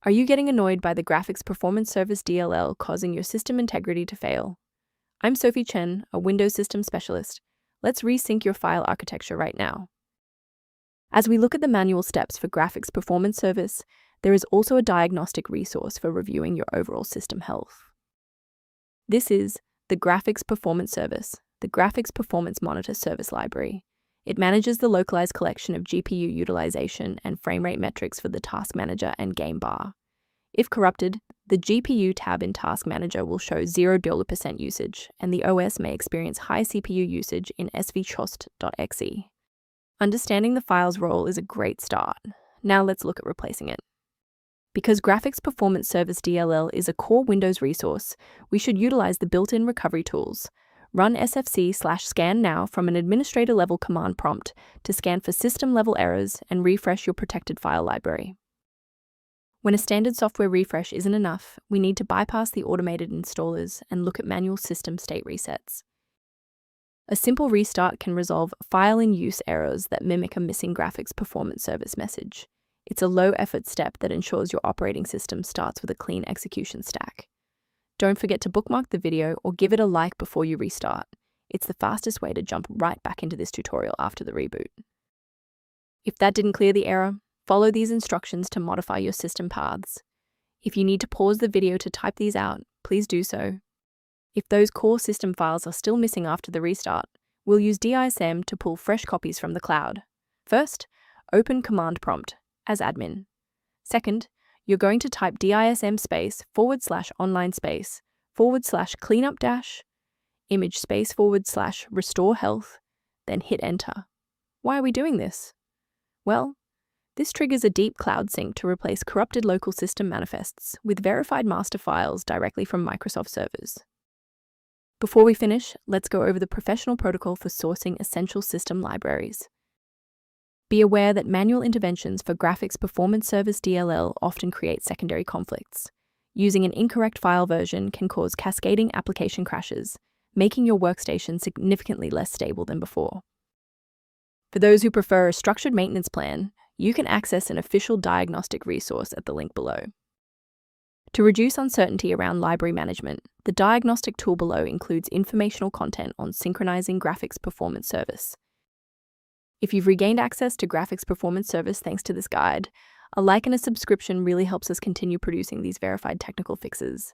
Are you getting annoyed by the Graphics Performance Service DLL causing your system integrity to fail? I'm Sophie Chen, a Windows System Specialist. Let's resync your file architecture right now. As we look at the manual steps for Graphics Performance Service, there is also a diagnostic resource for reviewing your overall system health. This is the Graphics Performance Service, the Graphics Performance Monitor Service Library. It manages the localized collection of GPU utilization and framerate metrics for the Task Manager and Game Bar. If corrupted, the GPU tab in Task Manager will show 0% usage, and the OS may experience high CPU usage in svchost.exe. Understanding the file's role is a great start. Now let's look at replacing it. Because Graphics Performance Service DLL is a core Windows resource, we should utilize the built-in recovery tools. Run sfc/scan now from an administrator-level command prompt to scan for system-level errors and refresh your protected file library. When a standard software refresh isn't enough, we need to bypass the automated installers and look at manual system state resets. A simple restart can resolve file-in-use errors that mimic a missing Graphics Performance Service message. It's a low-effort step that ensures your operating system starts with a clean execution stack. Don't forget to bookmark the video or give it a like before you restart. It's the fastest way to jump right back into this tutorial after the reboot. If that didn't clear the error, follow these instructions to modify your system paths. If you need to pause the video to type these out, please do so. If those core system files are still missing after the restart, we'll use DISM to pull fresh copies from the cloud. First, open Command Prompt as admin. Second, you're going to type DISM /online /cleanup image /restore health, then hit enter. Why are we doing this? Well, this triggers a deep cloud sync to replace corrupted local system manifests with verified master files directly from Microsoft servers. Before we finish, let's go over the professional protocol for sourcing essential system libraries. Be aware that manual interventions for Graphics Performance Service DLL often create secondary conflicts. Using an incorrect file version can cause cascading application crashes, making your workstation significantly less stable than before. For those who prefer a structured maintenance plan, you can access an official diagnostic resource at the link below. To reduce uncertainty around library management, the diagnostic tool below includes informational content on synchronizing Graphics Performance Service. If you've regained access to Graphics Performance Service thanks to this guide, a like and a subscription really helps us continue producing these verified technical fixes.